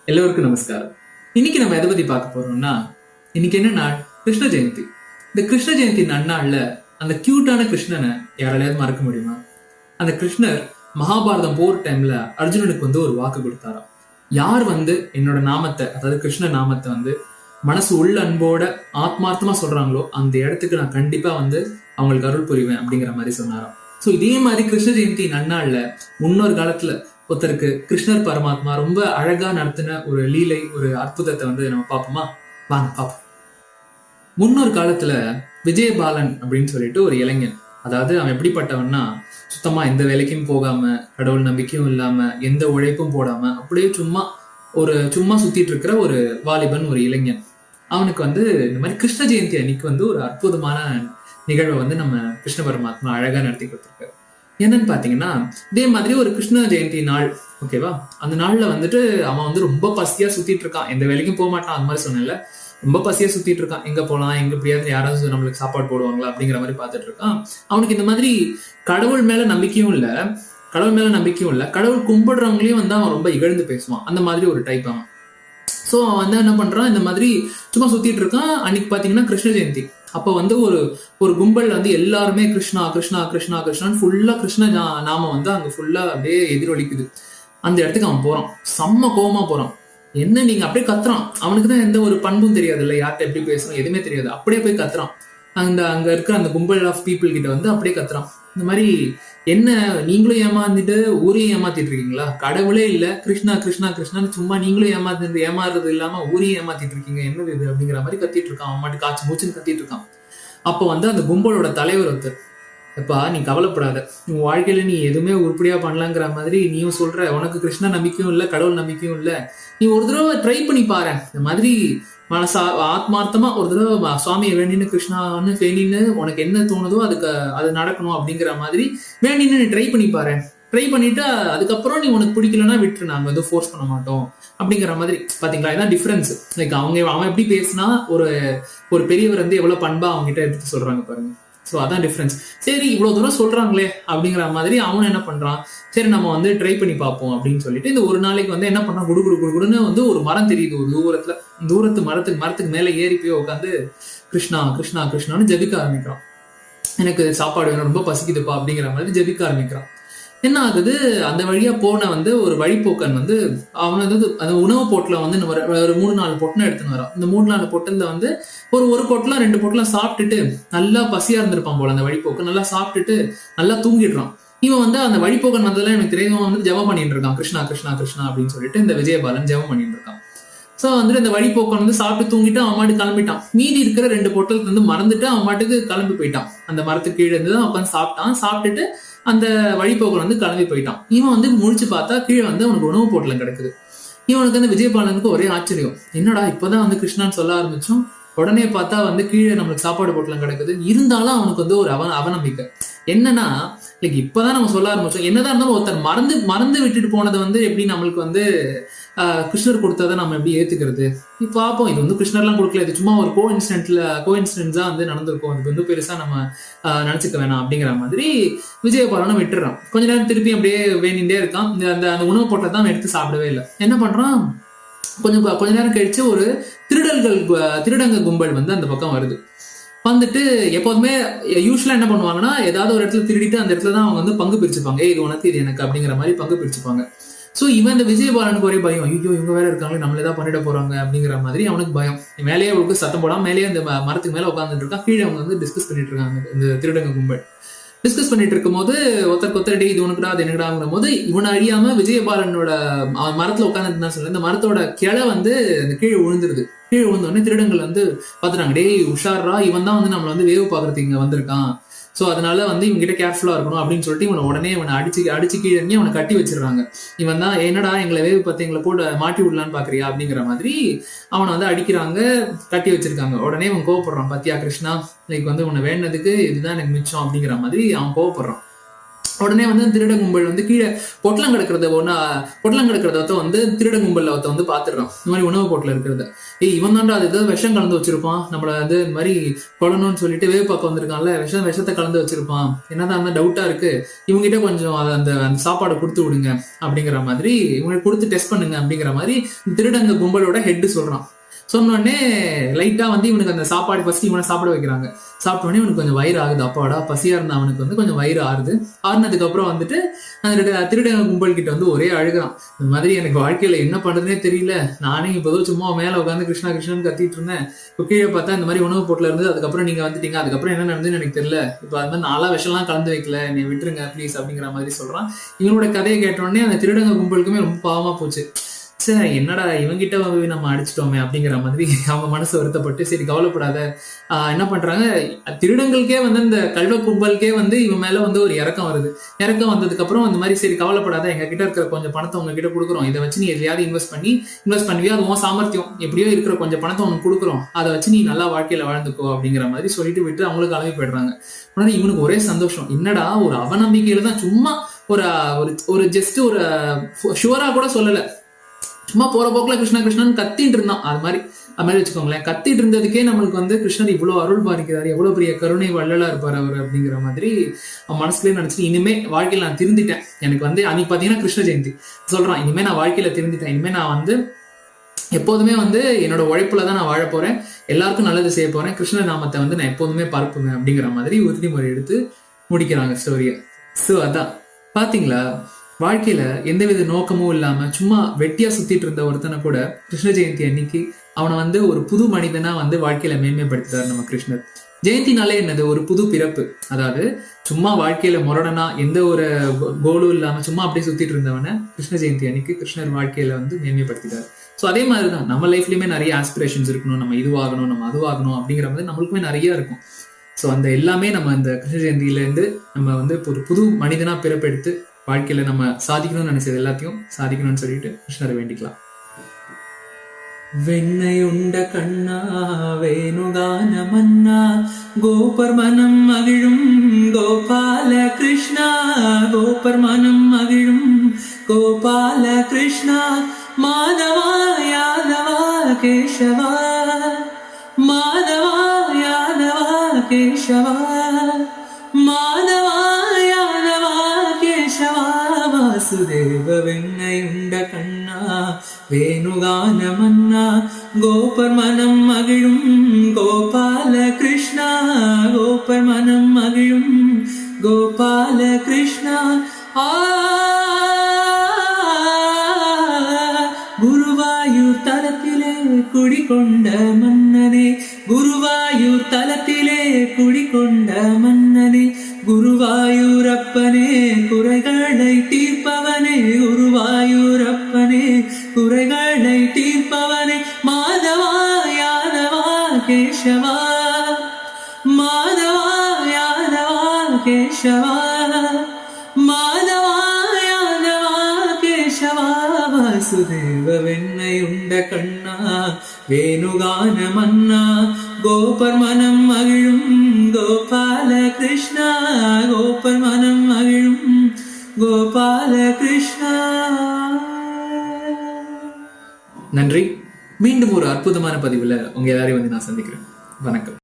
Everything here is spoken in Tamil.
எல்லோருக்கும் நமஸ்காரம். இன்னைக்கு நம்ம எதை பத்தி பார்க்க போறோம்னா, இன்னைக்கு என்ன நாள்? கிருஷ்ண ஜெயந்தி. இந்த கிருஷ்ண ஜெயந்தி நன்னாள்ல அந்த கியூட்டான கிருஷ்ணனை யாராலையாவது மறக்க முடியுமா? அந்த கிருஷ்ணர் மகாபாரதம் போர் டைம்ல அர்ஜுனனுக்கு ஒரு வாக்கு கொடுத்தாராம். யார் என்னோட நாமத்தை, அதாவது கிருஷ்ண நாமத்தை மனசு உள்ள அன்போட ஆத்மார்த்தமா சொல்றாங்களோ அந்த இடத்துக்கு நான் கண்டிப்பா அவங்களுக்கு அருள் புரிவேன் அப்படிங்கிற மாதிரி சொன்னாராம். சோ இதே மாதிரி கிருஷ்ண ஜெயந்தி நன்னாள்ல முன்னொரு காலத்துல ஒருத்தருக்கு கிருஷ்ணர் பரமாத்மா ரொம்ப அழகா நடத்தின ஒரு லீலை, ஒரு அற்புதத்தை நம்ம பார்ப்போமா? வாங்க பார்ப்போம். முன்னொரு காலத்துல விஜயபாலன் அப்படின்னு சொல்லிட்டு ஒரு இளைஞன், அதாவது அவன் எப்படிப்பட்டவன்னா, சுத்தமா எந்த வேலைக்கும் போகாம, கடவுள் நம்பிக்கையும் இல்லாம, எந்த உழைப்பும் போடாம அப்படியே சும்மா சுத்திட்டு இருக்கிற ஒரு வாலிபன், ஒரு இளைஞன். அவனுக்கு இந்த மாதிரி கிருஷ்ண ஜெயந்தி அன்னைக்கு ஒரு அற்புதமான நிகழ்வை நம்ம கிருஷ்ண பரமாத்மா அழகா நடத்தி கொடுத்துருக்காரு. என்னன்னு பாத்தீங்கன்னா, இதே மாதிரி ஒரு கிருஷ்ண ஜெயந்தி நாள், ஓகேவா? அந்த நாள்ல அவன் ரொம்ப பசியா சுத்திட்டு இருக்கான், எந்த வேலைக்கும் போக மாட்டான். அந்த மாதிரி சொன்னேன்ல, ரொம்ப பசியா சுத்திட்டு இருக்கான். எங்க போலாம், எங்க எப்படியாவது யாராவது நம்மளுக்கு சாப்பாடு போடுவாங்களா அப்படிங்கிற மாதிரி பார்த்துட்டு இருக்கான். அவனுக்கு இந்த மாதிரி கடவுள் மேல நம்பிக்கையும் இல்ல, கடவுள் கும்பிடுறவங்களையும் அவன் ரொம்ப இகழ்ந்து பேசுவான். அந்த மாதிரி ஒரு டைப் அவன். சோ அவன் என்ன பண்றான், இந்த மாதிரி சும்மா சுத்திட்டு இருக்கான். அன்னைக்கு பாத்தீங்கன்னா கிருஷ்ண ஜெயந்தி. அப்ப ஒரு கும்பல் எல்லாருமே கிருஷ்ணா கிருஷ்ணா கிருஷ்ணா கிருஷ்ணான்னு ஃபுல்லா கிருஷ்ண நாம அங்க ஃபுல்லா அப்படியே எதிரொலிக்குது. அந்த இடத்துக்கு அவன் போறான், செம்ம கோவமா போறான். என்ன நீங்க அப்படியே கத்துறான். அவனுக்கு தான் எந்த ஒரு பண்பும் தெரியாது, இல்ல யார்கிட்ட எப்படி பேசணும் எதுவுமே தெரியாது. அப்படியே போய் கத்துறான். அங்க இருக்கிற அந்த கும்பல் ஆஃப் பீப்புள் கிட்ட அப்படியே கத்துறான். இந்த மாதிரி, என்ன நீங்களும் ஏமாந்துட்டு ஊரையும் ஏமாத்திட்டு இருக்கீங்களா? கடவுளே இல்ல, கிருஷ்ணா கிருஷ்ணா கிருஷ்ணான்னு சும்மா நீங்களும் ஏமாறுறது இல்லாம ஊரையும் ஏமாத்திட்டு இருக்கீங்க, என்னது இது அப்படிங்கிற மாதிரி கத்திட்டு இருக்கான். அவன் மாட்டு காய்ச்சி மூச்சுன்னு கத்திட்டு இருக்கான். அப்போ அந்த கும்பலோட தலைவர் ஒருத்தர், எப்பா நீ கவலைப்படாத, உன் வாழ்க்கையில நீ எதுவுமே உருப்படியா பண்ணலாங்கிற மாதிரி நீயும் சொல்ற, உனக்கு கிருஷ்ண நம்பிக்கையும் இல்லை, கடவுள் நம்பிக்கையும் இல்லை, நீ ஒரு தடவை ட்ரை பண்ணி பாரு. இந்த மாதிரி மனசா ஆத்மார்த்தமா ஒரு தடவை சுவாமியை வேண்டின்னு, கிருஷ்ணான்னு வேண்டின்னு உனக்கு என்ன தோணுதோ அது நடக்கணும் அப்படிங்கிற மாதிரி வேண்டின்னு நீ ட்ரை பண்ணி பாரு. ட்ரை பண்ணிட்டு அதுக்கப்புறம் நீ உனக்கு பிடிக்கலன்னா விட்டுரு, நாங்க ஃபோர்ஸ் பண்ண மாட்டோம் அப்படிங்கிற மாதிரி. பாத்தீங்களா, இதான் டிஃபரன்ஸ். லைக் அவன் எப்படி பேசினா ஒரு பெரியவர் எவ்வளவு பண்பா அவங்க கிட்ட எடுத்து சொல்றாங்க பாருங்க. ஸோ அதான் டிஃப்ரென்ஸ். சரி, இவ்வளவு தூரம் சொல்றாங்களே அப்படிங்கிற மாதிரி அவன் என்ன பண்றான், சரி நம்ம ட்ரை பண்ணி பார்ப்போம் அப்படின்னு சொல்லிட்டு இந்த ஒரு நாளைக்கு என்ன பண்றான், குடுன்னு ஒரு மரம் தெரியுது ஒரு தூரத்து மரத்துக்கு மேல ஏறி போய் உட்காந்து கிருஷ்ணா கிருஷ்ணா கிருஷ்ணான்னு ஜபிக்க ஆரம்பிக்கிறான். எனக்கு சாப்பாடு வேணும், ரொம்ப பசிக்குதுப்பா அப்படிங்கிற மாதிரி ஜபிக்க ஆரம்பிக்கிறான். என்ன ஆகுது, அந்த வழியா போன ஒரு வழிபோக்கன் அவன் அந்த உணவு பொட்டல ஒரு 3-4 பொட்டனை எடுத்துன்னு வரான். இந்த 3-4 பொட்டல்ல ஒரு பொட்டலாம் 2 பொட்டலாம் சாப்பிட்டுட்டு நல்லா பசியா இருந்திருப்பான் போல. அந்த வழிபோக்கன் நல்லா சாப்பிட்டுட்டு நல்லா தூங்கிடுறான். இவன் அந்த வழிபோக்கன் வந்ததெல்லாம் எனக்கு தெரியும், ஜெபம் பண்ணிட்டு இருக்கான், கிருஷ்ணா கிருஷ்ணா கிருஷ்ணா அப்படின்னு சொல்லிட்டு இந்த விஜயபாலன் ஜெபம் பண்ணிட்டு இருக்கான். சோ இந்த வழிபோக்கன் சாப்பிட்டு தூங்கிட்டு அவன் மாட்டு கிளம்பிட்டான். மீதி இருக்கிற 2 பொட்டல் மறந்துட்டு அவன் மாட்டுக்கு கிளம்பி போயிட்டான். அந்த மரத்துக்கு கீழே இருந்து உட்காந்து சாப்பிட்டான். சாப்பிட்டுட்டு அந்த வழிபோக்கன் கிளம்பி போயிட்டான். இவன் முழிச்சு பார்த்தா கீழே அவனுக்கு உணவு பொட்டலம் கிடைக்குது. இவனுக்கு விஜயபாலனுக்கு ஒரே ஆச்சரியம், என்னடா இப்பதான் கிருஷ்ணான்னு சொல்ல ஆரம்பிச்சோம், உடனே பார்த்தா கீழே நம்மளுக்கு சாப்பாடு பொட்டலம் கிடைக்குது. இருந்தாலும் அவனுக்கு ஒரு அவநம்பிக்கை. என்னன்னா, லைக் இப்பதான் நம்ம சொல்ல ஆரம்பிச்சோம், என்னதான் இருந்தாலும் ஒருத்தர் மறந்து விட்டுட்டு போனது எப்படி நம்மளுக்கு கிருஷ்ணர் கொடுத்ததை நம்ம எப்படி ஏத்துக்கிறது? இப்ப பார்ப்போம், இது கிருஷ்ணர்லாம் கொடுக்கல, இது சும்மா ஒரு கோஇன்சிடென்ட்ஸா நடந்திருக்கும், அது பெருசா நம்ம நினைச்சுக்க வேணாம் அப்படிங்கிற மாதிரி விஜயபாலனை விட்டுறான். கொஞ்ச நேரம் திருப்பி அப்படியே வேண்டிகிட்டே இருக்கான். அந்த உணவு பொட்டலை தான் எடுத்து சாப்பிடவே இல்லை. என்ன பண்றான், கொஞ்ச நேரம் கழிச்சு ஒரு திருடங்க கும்பல் அந்த பக்கம் வருது. எப்போதுமே யூஸ்வலா என்ன பண்ணுவாங்கன்னா, ஏதாவது ஒரு இடத்துல திருடிட்டு அந்த இடத்துல தான் அவங்க பங்கு பிரிச்சுப்பாங்க. இது உனக்கு இது எனக்கு அப்படிங்கிற மாதிரி பங்கு பிரிச்சுப்பாங்க. சோ இவன் இந்த விஜயபாலனுக்கு ஒரே பயம், ஐயோ இவங்க வேற இருக்காங்களே, நம்மள ஏதாவது பண்ணிட போறாங்க அப்படிங்கிற மாதிரி அவனுக்கு பயம். மேலேயே அவளுக்கு சத்தம் போடாம மேலேயே அந்த மரத்துக்கு மேல உட்காந்துட்டு இருக்கான். கீழே அவங்க டிஸ்கஸ் பண்ணிட்டு இருக்காங்க. இந்த திருடங்க கும்பல் டிஸ்கஸ் பண்ணிட்டு இருக்கும் போது ஒருத்தர் இது உனக்குடா அது எனக்குடாங்கிற போது இவனை அழியாம விஜயபாலனோட மரத்துல உட்காந்துட்டு சொல்ல, இந்த மரத்தோட கிளை அந்த கீழே விழுந்துருது. கீழே விழுந்தோடனே திருடங்கள் பாத்துறாங்க, டேய் உஷாரா, இவன் தான் நம்மள வேவு பாக்குறதுக்கு இங்க வந்திருக்கான். சோ அதனால இவங்கிட்ட கேர்ஃபுல்லா இருக்கணும் அப்படின்னு சொல்லிட்டு இவனை அடிச்சு கீழே இறங்கி அவனை கட்டி வச்சிருக்காங்க. இவன் தான், என்னடா எங்களை வேவு பார்த்து எங்களை போட்டு மாட்டி விடலான்னு பாக்குறியா அப்படிங்கிற மாதிரி அவனை அடிக்கிறாங்க, கட்டி வச்சிருக்காங்க. உடனே அவன் கோவப்படுறான், பாத்தியா கிருஷ்ணா, லைக் உன்னை வேண்டதுக்கு இதுதான் எனக்கு மிச்சம் அப்படிங்கிற மாதிரி அவன் கோவப்படுறான். உடனே வந்து திருட கும்பல் வந்து கீழே பொட்டலம் கிடக்கிறத வந்து திருட கும்பல்ல வந்து பாத்துடுறான். இந்த மாதிரி உணவு பொட்டலம் இருக்கிறத. இவன் தாண்டா அது ஏதாவது விஷம் கலந்து வச்சிருப்பான், நம்மள வந்து இந்த மாதிரி கொல்லணும்னு சொல்லிட்டு வேப்பாக்க வந்திருக்கான்ல, விஷத்தை கலந்து வச்சிருப்பான், என்னதான் இருந்தா டவுட்டா இருக்கு, இவங்ககிட்ட கொஞ்சம் அந்த அந்த சாப்பாடை கொடுத்து விடுங்க அப்படிங்கிற மாதிரி, இவங்க கொடுத்து டெஸ்ட் பண்ணுங்க அப்படிங்கிற மாதிரி திருடங்க கும்பலோட ஹெட் சொல்றான். சொன்னோடனே லைட்டா வந்து இவனுக்கு அந்த சாப்பாடு ஃபர்ஸ்ட் இவனை சாப்பிட வைக்கிறாங்க. சாப்பிட்டோடனே இவனுக்கு கொஞ்சம் வயிறு ஆகுது. அப்பாடா பசியா இருந்த அவனுக்கு வந்து கொஞ்சம் வயிறு ஆறுது. ஆறுனதுக்கு அப்புறம் வந்துட்டு அந்த திருட கும்பல் கிட்ட வந்து ஒரே அழுகிறான். இந்த மாதிரி எனக்கு வாழ்க்கையில என்ன பண்றதுனே தெரியல, நானே இப்போதோ சும்மா மேல உட்காந்து கிருஷ்ணா கிருஷ்ணன் கத்திட்டு இருந்தேன், இப்போ கீழே பார்த்தா இந்த மாதிரி உணவு பொருட்ல இருந்து அதுக்கப்புறம் நீங்க வந்துட்டீங்க, அதுக்கப்புறம் என்ன நடந்ததுன்னு எனக்கு தெரியல, இப்போ அது மாதிரி நாளா விஷம்லாம் கலந்து வைக்கல, நீ விட்டுருங்க ப்ளீஸ் அப்படிங்கிற மாதிரி சொல்றான். இவனோட கதையை கேட்டோடனே அந்த திருடங்க கும்பலுக்குமே ரொம்ப பாவமா போச்சு. சரி என்னடா இவங்கிட்ட நம்ம அடிச்சிட்டோமே அப்படிங்கிற மாதிரி அவங்க மனசு வருத்தப்பட்டு, சரி கவலைப்படாத, என்ன பண்றாங்க, திருடங்களுக்கே வந்து இந்த கல்வ கும்பலுக்கே வந்து இவன் மேல வந்து ஒரு இறக்கம் வருது. இறக்கம் வந்ததுக்கு அப்புறம் இந்த மாதிரி சரி கவலைப்படாத, எங்க கிட்ட இருக்கிற கொஞ்சம் பணத்தை உங்ககிட்ட கொடுக்குறோம், இதை வச்சு நீ எதையாவது இன்வெஸ்ட் பண்ணுவியா, அது உன் சாமர்த்தியம், எப்படியோ இருக்கிற கொஞ்சம் பணத்தை உனக்கு கொடுக்குறோம், அதை வச்சு நீ நல்லா வாழ்க்கையில வாழ்ந்துக்கோ அப்படிங்கிற மாதிரி சொல்லிட்டு விட்டு அவங்களுக்கு கிளம்பி போயிடுறாங்க. ஆனா இவனுக்கு ஒரே சந்தோஷம், என்னடா ஒரு அவநம்பிக்கையில தான் சும்மா ஒரு ஜஸ்ட் ஒரு ஷுவரா கூட சொல்லல, சும்மா போற போக்குல கிருஷ்ணா கிருஷ்ணன் கத்திட்டு இருந்தான். அது மாதிரி வச்சுக்கோங்களேன். கத்திட்டு இருந்ததுக்கே நம்மளுக்கு வந்து கிருஷ்ணர் இவ்வளவு அருள் பாலிக்கிறாரு, எவ்வளவு பெரிய கருணை வள்ளலா இருப்பாரு அவர் அப்படிங்கிற மாதிரி அவன் மனசுலயே நினைச்சிட்டு, இனிமே வாழ்க்கையில நான் திருந்திட்டேன், எனக்கு வந்து அன்னைக்கு பாத்தீங்கன்னா கிருஷ்ண ஜெயந்தி சொல்றான், இனிமே நான் வாழ்க்கையில திருந்திட்டேன், இனிமே நான் வந்து எப்போதுமே வந்து என்னோட உழைப்புலதான் நான் வாழ போறேன், எல்லாருக்கும் நல்லது செய்ய போறேன், கிருஷ்ண நாமத்தை வந்து நான் எப்போதுமே பரப்புவேன் அப்படிங்கிற மாதிரி உறுதிமொழி எடுத்து முடிக்கிறாங்க ஸ்டோரிய. சோ அதான் பாத்தீங்களா, வாழ்க்கையில எந்தவித நோக்கமும் இல்லாம சும்மா வெட்டியா சுத்திட்டு இருந்த ஒருத்தனை கூட கிருஷ்ண ஜெயந்தி அன்னைக்கு அவனை வந்து ஒரு புது மனிதனா வந்து வாழ்க்கையில மேன்மைப்படுத்திட்டார் நம்ம கிருஷ்ணர். ஜெயந்தினாலே என்னது, ஒரு புது பிறப்பு. அதாவது சும்மா வாழ்க்கையில முரடனா எந்த ஒரு கோலும் இல்லாம சும்மா அப்படியே சுத்திட்டு இருந்தவனை கிருஷ்ண ஜெயந்தி அன்னைக்கு கிருஷ்ணர் வாழ்க்கையில வந்து மேன்மைப்படுத்திட்டார். ஸோ அதே மாதிரிதான் நம்ம லைஃப்லயுமே நிறைய ஆஸ்பிரேஷன்ஸ் இருக்கணும், நம்ம இதுவாகணும் நம்ம அதுவாகணும் அப்படிங்கிற மாதிரி நம்மளுக்குமே நிறைய இருக்கும். ஸோ அந்த எல்லாமே நம்ம அந்த கிருஷ்ண ஜெயந்தியில இருந்து நம்ம வந்து ஒரு புது மனிதனா பிறப்பெடுத்து வாழ்க்கையில நம்ம சாதிக்கணும்னு நினைச்சது எல்லாத்தையும் சாதிக்கணும்னு சொல்லிட்டு கிருஷ்ணரை வேண்டிக்கலாம். வெண்ணை உண்ட கண்ணா வேணுகான மன்னா, கோபர் மனம் மகிழும் கோபால கிருஷ்ணா, கோபர் மனம் மகிழும் கோபால கிருஷ்ணா, மாதவா யாதவா கேசவா, மாதவா யாதவா கேசவா, மாதவா யாதவா கேசவா, வாசுதேவ வெண்ணை உண்ட கண்ணா வேணுகான மன்னா, கோபர் மனம் மகிழும் கோபால கிருஷ்ணா, கோபர் மனம் மகிழும் கோபால கிருஷ்ணா. குருவாயூர் தலத்திலே குடிகொண்ட மன்னனே, குருவாயூர் தலத்திலே குடிகொண்ட மன்னனே, குருவாயூரப்பனே குறைகளை தீர்ப்பவனே, குருவாயூரப்பனே குறைகளை தீர்ப்பவனே, மாதவா யாதவா கேசவா, மாதவா யாதவா கேசவா, மாதவா யாதவா கேசவா, வாசுதேவ வெண்ணை உண்ட கண்ணா வேணுகான மன்னா, கோபர் மனம் மகிழும் கோபால கிருஷ்ணா, கோபர் மனம் மகிழும் கோபால கிருஷ்ணா. நன்றி. மீண்டும் ஒரு அற்புதமான பதிவுல உங்க எல்லாரையும் வந்து நான் சந்திக்கிறேன். வணக்கம்.